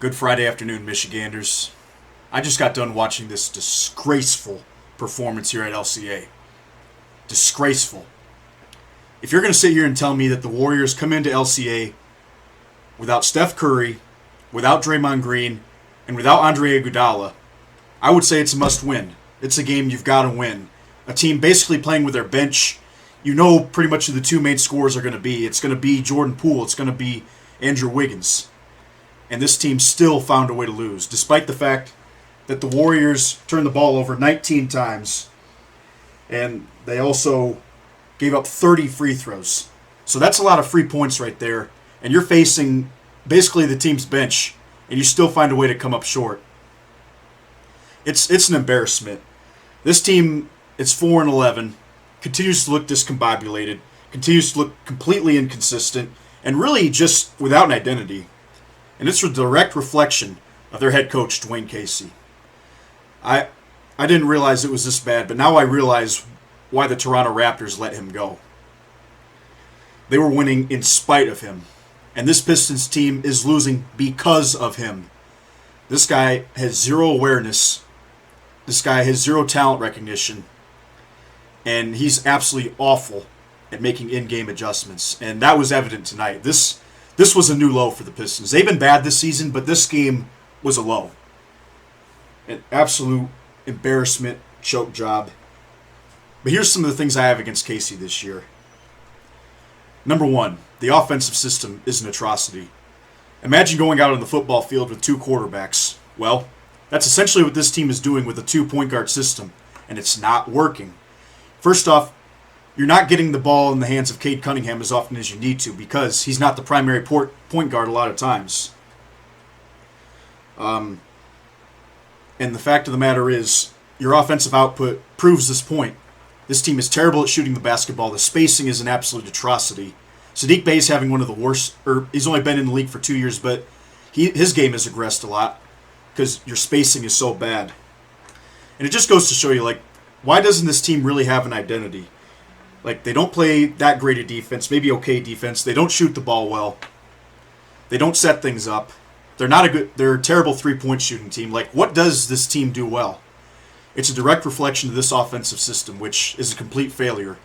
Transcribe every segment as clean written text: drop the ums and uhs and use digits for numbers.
Good Friday afternoon, Michiganders. I just got done watching this disgraceful performance here at LCA. Disgraceful. If you're going to sit here and tell me that the Warriors come into LCA without Steph Curry, without Draymond Green, and without Andre Iguodala, I would say it's a must-win. It's a game you've got to win. A team basically playing with their bench. You know pretty much who the two main scorers are going to be. It's going to be Jordan Poole. It's going to be Andrew Wiggins. And this team still found a way to lose, despite the fact that the Warriors turned the ball over 19 times, and they also gave up 30 free throws. So that's a lot of free points right there, and you're facing basically the team's bench, and you still find a way to come up short. It's an embarrassment. This team, it's 4-11, continues to look discombobulated, continues to look completely inconsistent, and really just without an identity. And it's a direct reflection of their head coach, Dwane Casey. I didn't realize it was this bad, but now I realize why the Toronto Raptors let him go. They were winning in spite of him. And this Pistons team is losing because of him. This guy has zero awareness. This guy has zero talent recognition. And he's absolutely awful at making in-game adjustments. And that was evident tonight. This was a new low for the Pistons. They've been bad this season, but this game was a low. An absolute embarrassment, choke job. But here's some of the things I have against Casey this year. Number one, the offensive system is an atrocity. Imagine going out on the football field with two quarterbacks. Well, that's essentially what this team is doing with a two-point guard system, and it's not working. First off, you're not getting the ball in the hands of Cade Cunningham as often as you need to because he's not the primary point guard a lot of times. And the fact of the matter is, your offensive output proves this point. This team is terrible at shooting the basketball. The spacing is an absolute atrocity. Saddiq Bey's having one of the worst, he's only been in the league for 2 years, but his game has regressed a lot because your spacing is so bad. And it just goes to show you, why doesn't this team really have an identity? They don't play that great a defense, maybe okay defense. They don't shoot the ball well. They don't set things up. They're a terrible three-point shooting team. What does this team do well? It's a direct reflection of this offensive system, which is a complete failure.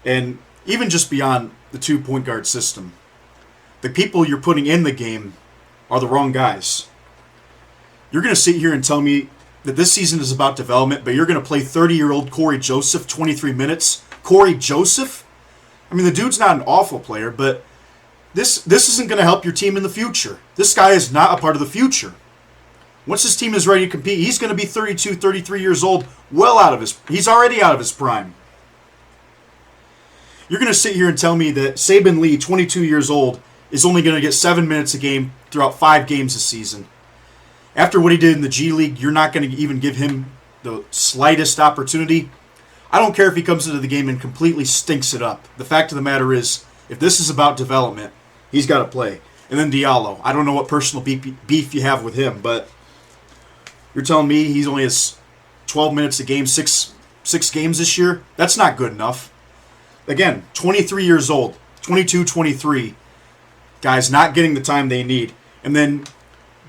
And even just beyond the two-point guard system, the people you're putting in the game are the wrong guys. You're going to sit here and tell me that this season is about development, but you're going to play 30-year-old Corey Joseph 23 minutes? Corey Joseph? I mean, the dude's not an awful player, but this isn't going to help your team in the future. This guy is not a part of the future. Once this team is ready to compete, he's going to be 32, 33 years old, he's already out of his prime. You're going to sit here and tell me that Saben Lee, 22 years old, is only going to get 7 minutes a game throughout 5 games this season. After what he did in the G League, you're not going to even give him the slightest opportunity. I don't care if he comes into the game and completely stinks it up. The fact of the matter is, if this is about development, he's got to play. And then Diallo. I don't know what personal beef you have with him, but you're telling me he's only has 12 minutes a game, six games this year? That's not good enough. Again, 23 years old, 22, 23. Guys not getting the time they need. And then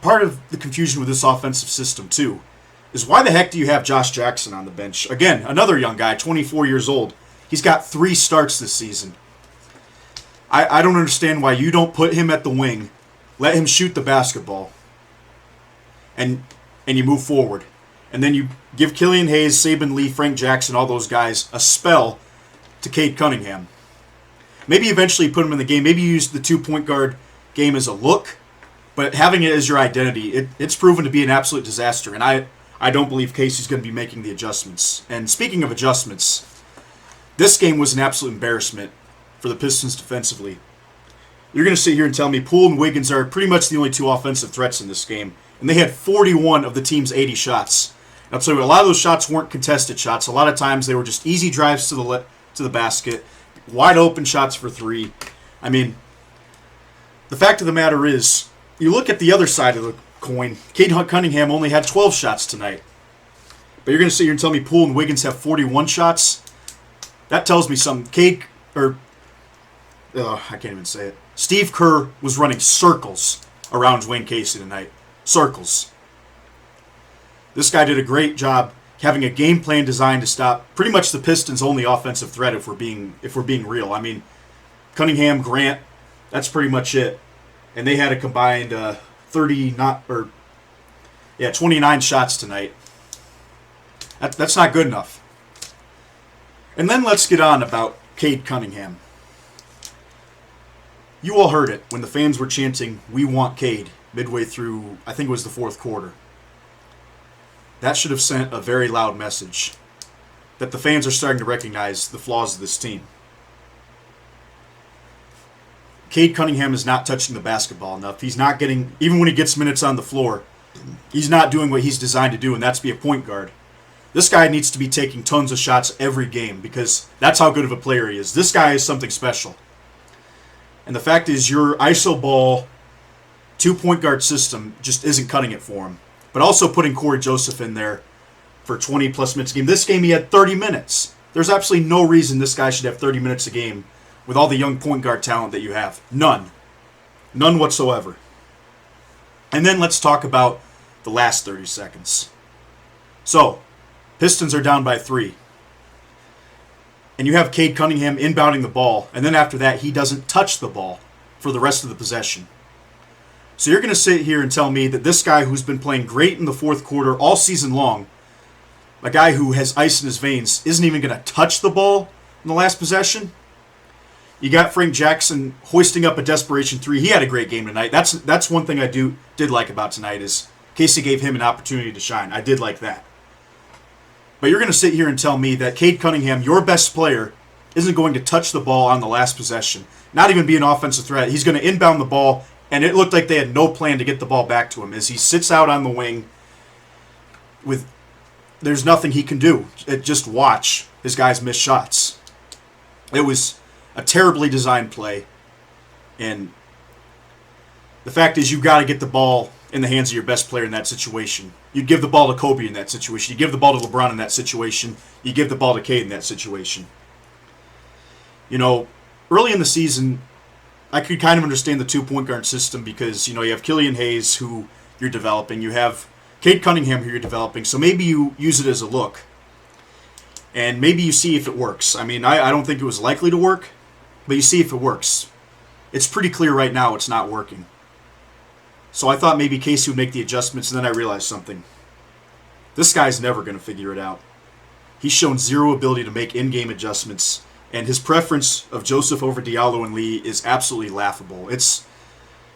part of the confusion with this offensive system, too, is why the heck do you have Josh Jackson on the bench? Again, another young guy, 24 years old. He's got 3 starts this season. I don't understand why you don't put him at the wing, let him shoot the basketball, and you move forward. And then you give Killian Hayes, Saben Lee, Frank Jackson, all those guys a spell to Cade Cunningham. Maybe eventually put him in the game. Maybe you use the two-point guard game as a look, but having it as your identity, it's proven to be an absolute disaster. And I don't believe Casey's going to be making the adjustments. And speaking of adjustments, this game was an absolute embarrassment for the Pistons defensively. You're going to sit here and tell me Poole and Wiggins are pretty much the only 2 offensive threats in this game. And they had 41 of the team's 80 shots. And I'll tell you what, a lot of those shots weren't contested shots. A lot of times they were just easy drives to the basket, wide open shots for 3. I mean, the fact of the matter is, you look at the other side of the coin, Cade Cunningham only had 12 shots tonight. But you're going to sit here and tell me Poole and Wiggins have 41 shots? That tells me something. I can't even say it. Steve Kerr was running circles around Dwane Casey tonight. Circles. This guy did a great job having a game plan designed to stop pretty much the Pistons' only offensive threat if we're being real. I mean, Cunningham, Grant, that's pretty much it. And they had a combined 29 shots tonight. That's not good enough. And then let's get on about Cade Cunningham. You all heard it when the fans were chanting, "We want Cade," midway through, I think it was the fourth quarter. That should have sent a very loud message that the fans are starting to recognize the flaws of this team. Cade Cunningham is not touching the basketball enough. He's not getting, even when he gets minutes on the floor, he's not doing what he's designed to do, and that's be a point guard. This guy needs to be taking tons of shots every game because that's how good of a player he is. This guy is something special. And the fact is your iso ball 2-point guard system just isn't cutting it for him. But also putting Corey Joseph in there for 20-plus minutes a game. This game he had 30 minutes. There's absolutely no reason this guy should have 30 minutes a game with all the young point guard talent that you have. None. None whatsoever. And then let's talk about the last 30 seconds. So, Pistons are down by 3. And you have Cade Cunningham inbounding the ball, and then after that, he doesn't touch the ball for the rest of the possession. So you're going to sit here and tell me that this guy who's been playing great in the fourth quarter all season long, a guy who has ice in his veins, isn't even going to touch the ball in the last possession? You got Frank Jackson hoisting up a desperation 3. He had a great game tonight. That's one thing I did like about tonight is Casey gave him an opportunity to shine. I did like that. But you're going to sit here and tell me that Cade Cunningham, your best player, isn't going to touch the ball on the last possession, not even be an offensive threat. He's going to inbound the ball, and it looked like they had no plan to get the ball back to him as he sits out on the wing with there's nothing he can do. Just watch his guys miss shots. It was a terribly designed play, and the fact is you got to get the ball in the hands of your best player in that situation. You'd give the ball to Kobe in that situation. You give the ball to LeBron in that situation. You give the ball to Cade in that situation. You know, early in the season, I could kind of understand the 2-point guard system because, you know, you have Killian Hayes who you're developing. You have Cade Cunningham who you're developing. So maybe you use it as a look. And maybe you see if it works. I mean, I don't think it was likely to work, but you see if it works. It's pretty clear right now it's not working. So I thought maybe Casey would make the adjustments, and then I realized something. This guy's never going to figure it out. He's shown zero ability to make in-game adjustments, and his preference of Joseph over Diallo and Lee is absolutely laughable. It's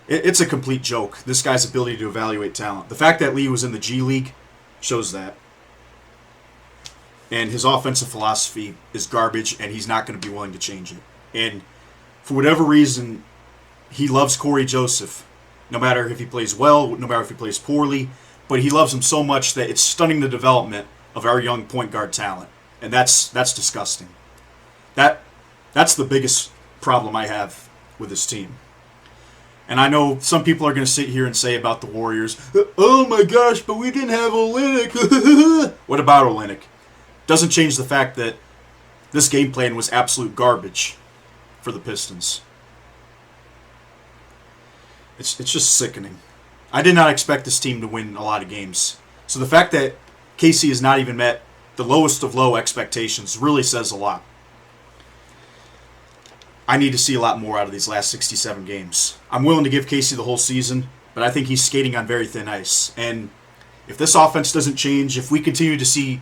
a complete joke, this guy's ability to evaluate talent. The fact that Lee was in the G League shows that. And his offensive philosophy is garbage, and he's not going to be willing to change it. And for whatever reason, he loves Corey Joseph. No matter if he plays well, no matter if he plays poorly, but he loves him so much that it's stunning the development of our young point guard talent, and that's disgusting. That's the biggest problem I have with this team. And I know some people are going to sit here and say about the Warriors, "Oh my gosh, but we didn't have Olynyk." What about Olynyk? Doesn't change the fact that this game plan was absolute garbage for the Pistons. It's just sickening. I did not expect this team to win a lot of games. So the fact that Casey has not even met the lowest of low expectations really says a lot. I need to see a lot more out of these last 67 games. I'm willing to give Casey the whole season, but I think he's skating on very thin ice. And if this offense doesn't change, if we continue to see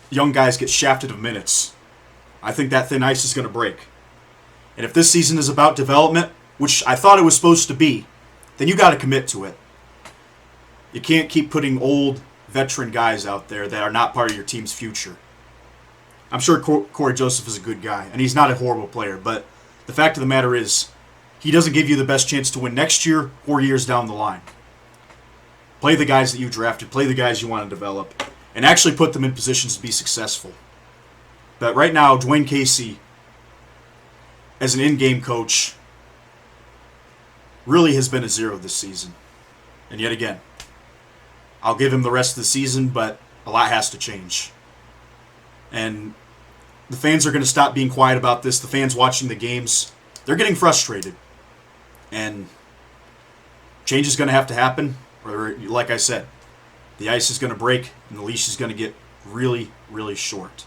young guys get shafted of minutes, I think that thin ice is going to break. And if this season is about development, which I thought it was supposed to be, then you got to commit to it. You can't keep putting old veteran guys out there that are not part of your team's future. I'm sure Corey Joseph is a good guy, and he's not a horrible player, but the fact of the matter is he doesn't give you the best chance to win next year or years down the line. Play the guys that you drafted, play the guys you want to develop, and actually put them in positions to be successful. But right now, Dwane Casey, as an in-game coach, really has been a zero this season. And yet again, I'll give him the rest of the season, but a lot has to change. And the fans are going to stop being quiet about this. The fans watching the games, they're getting frustrated. And Change is going to have to happen, or like I said, the ice is going to break and the leash is going to get really, really short.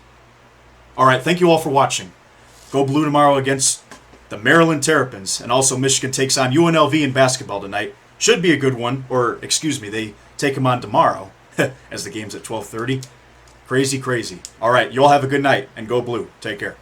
All right, thank you all for watching. Go Blue tomorrow against the Maryland Terrapins, and also Michigan takes on UNLV in basketball tonight. Should be a good one, or excuse me, they take them on tomorrow as the game's at 12:30. Crazy, crazy. All right, you all have a good night, and go Blue. Take care.